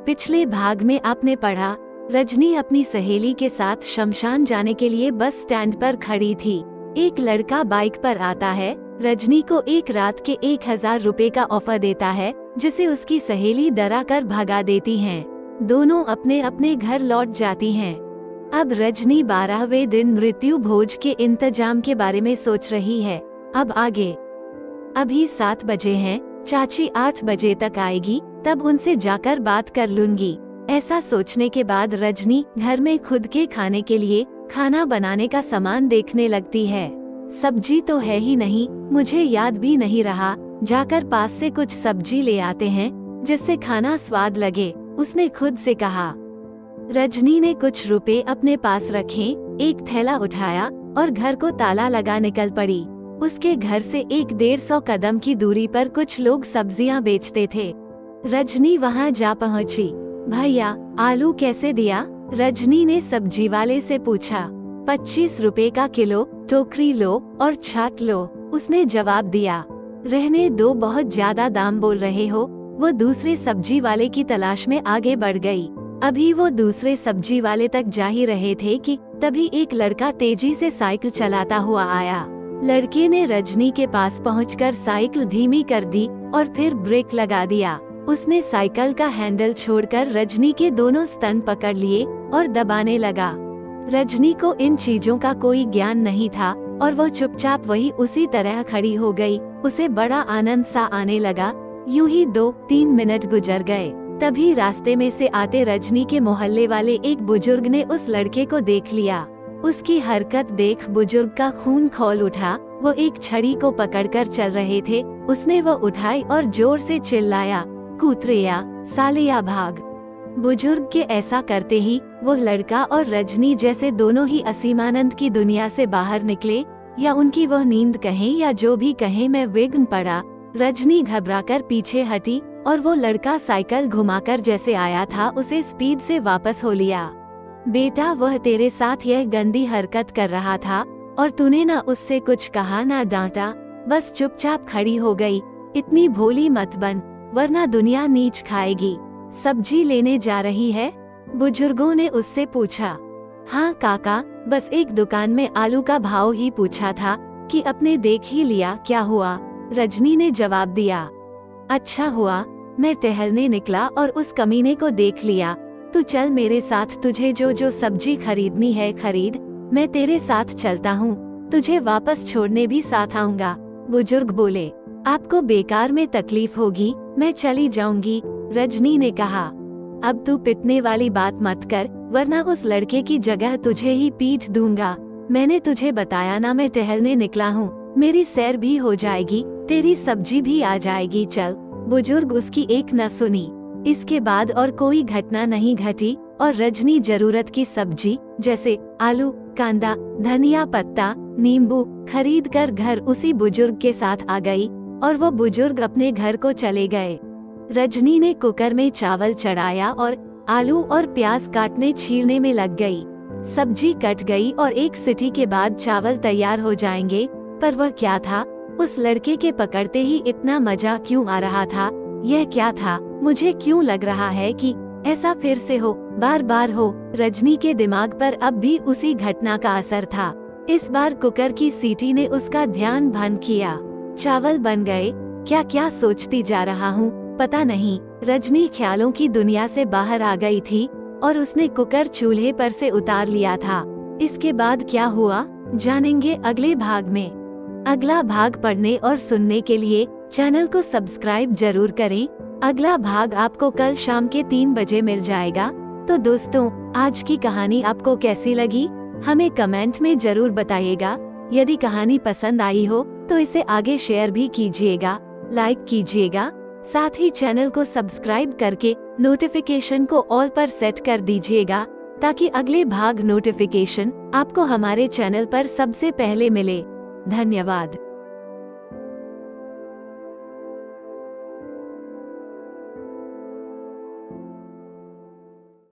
पिछले भाग में आपने पढ़ा, रजनी अपनी सहेली के साथ शमशान जाने के लिए बस स्टैंड पर खड़ी थी। एक लड़का बाइक पर आता है, रजनी को एक रात के 1000 रुपए का ऑफर देता है, जिसे उसकी सहेली डरा कर भगा देती हैं। दोनों अपने अपने घर लौट जाती हैं। अब रजनी 12वें दिन मृत्यु भोज के इंतजाम के बारे में सोच रही है। अब आगे। अभी 7 बजे हैं, चाची 8 बजे तक आएगी, तब उनसे जाकर बात कर लूंगी। ऐसा सोचने के बाद रजनी घर में खुद के खाने के लिए खाना बनाने का सामान देखने लगती है। सब्जी तो है ही नहीं, मुझे याद भी नहीं रहा, जाकर पास से कुछ सब्जी ले आते हैं जिससे खाना स्वाद लगे, उसने खुद से कहा। रजनी ने कुछ रुपए अपने पास रखे, एक थैला उठाया और घर को ताला लगा निकल पड़ी। उसके घर से 150 कदम की दूरी पर कुछ लोग सब्जियां बेचते थे। रजनी वहां जा पहुंची। भैया, आलू कैसे दिया? रजनी ने सब्जी वाले से पूछा। 25 रुपए का किलो, टोकरी लो और छाट लो, उसने जवाब दिया। रहने दो, बहुत ज्यादा दाम बोल रहे हो। वो दूसरे सब्जी वाले की तलाश में आगे बढ़ गई। अभी वो दूसरे सब्जी वाले तक जा ही रहे थे कि तभी एक लड़का तेजी से साइकिल चलाता हुआ आया। लड़के ने रजनी के पास पहुंचकर साइकिल धीमी कर दी और फिर ब्रेक लगा दिया। उसने साइकिल का हैंडल छोड़कर रजनी के दोनों स्तन पकड़ लिए और दबाने लगा। रजनी को इन चीजों का कोई ज्ञान नहीं था और वो चुपचाप वही उसी तरह खड़ी हो गई। उसे बड़ा आनंद सा आने लगा। यूं ही 2-3 मिनट गुजर गए। तभी रास्ते में से आते रजनी के मोहल्ले वाले एक बुजुर्ग ने उस लड़के को देख लिया। उसकी हरकत देख बुजुर्ग का खून खौल उठा। वो एक छड़ी को पकड़कर चल रहे थे। उसने वो उठाई और जोर से चिल्लाया, कूतरेया, सालेया भाग। बुजुर्ग के ऐसा करते ही वो लड़का और रजनी जैसे दोनों ही असीमानंद की दुनिया से बाहर निकले, या उनकी वह नींद कहें या जो भी कहें, में विघ्न पड़ा। रजनी घबराकर पीछे हटी और वो लड़का साइकिल घुमाकर जैसे आया था उसे स्पीड से वापस हो लिया। बेटा, वह तेरे साथ यह गंदी हरकत कर रहा था और तूने ना उससे कुछ कहा ना डांटा, बस चुपचाप खड़ी हो गई। इतनी भोली मत बन, वरना दुनिया नीच खाएगी। सब्जी लेने जा रही है? बुजुर्गों ने उससे पूछा। हाँ काका, बस एक दुकान में आलू का भाव ही पूछा था कि अपने देख ही लिया, क्या हुआ? रजनी ने जवाब दिया। अच्छा हुआ मैं टहलने निकला और उस कमीने को देख लिया। तू चल मेरे साथ, तुझे जो जो सब्जी खरीदनी है खरीद, मैं तेरे साथ चलता हूँ, तुझे वापस छोड़ने भी साथ आऊंगा। बुजुर्ग बोले, आपको बेकार में तकलीफ होगी, मैं चली जाऊंगी। रजनी ने कहा, अब तू पिटने वाली बात मत कर, वरना उस लड़के की जगह तुझे ही पीट दूंगा। मैंने तुझे बताया ना, मैं टहलने निकला हूँ, मेरी सैर भी हो जाएगी, तेरी सब्जी भी आ जाएगी, चल। बुजुर्ग उसकी एक न सुनी। इसके बाद और कोई घटना नहीं घटी और रजनी जरूरत की सब्जी जैसे आलू, कांदा, धनिया पत्ता, नींबू खरीद कर घर उसी बुजुर्ग के साथ आ गई और वो बुजुर्ग अपने घर को चले गए। रजनी ने कुकर में चावल चढ़ाया और आलू और प्याज काटने छीलने में लग गई। सब्जी कट गई और 1 सीटी के बाद चावल तैयार हो जाएंगे। पर वह क्या था? उस लड़के के पकड़ते ही इतना मजा क्यों आ रहा था? यह क्या था? मुझे क्यों लग रहा है कि ऐसा फिर से हो, बार बार हो। रजनी के दिमाग पर अब भी उसी घटना का असर था। इस बार कुकर की सीटी ने उसका ध्यान भंग किया। चावल बन गए। क्या क्या सोचती जा रहा हूँ, पता नहीं। रजनी ख्यालों की दुनिया से बाहर आ गई थी और उसने कुकर चूल्हे पर से उतार लिया था। इसके बाद क्या हुआ, जानेंगे अगले भाग में। अगला भाग पढ़ने और सुनने के लिए चैनल को सब्सक्राइब जरूर करें। अगला भाग आपको कल शाम के 3 बजे मिल जाएगा। तो दोस्तों, आज की कहानी आपको कैसी लगी हमें कमेंट में जरूर बताइएगा। यदि कहानी पसंद आई हो तो इसे आगे शेयर भी कीजिएगा, लाइक कीजिएगा। साथ ही चैनल को सब्सक्राइब करके नोटिफिकेशन को ऑल पर सेट कर दीजिएगा, ताकि अगले भाग नोटिफिकेशन आपको हमारे चैनल पर सबसे पहले मिले। धन्यवाद।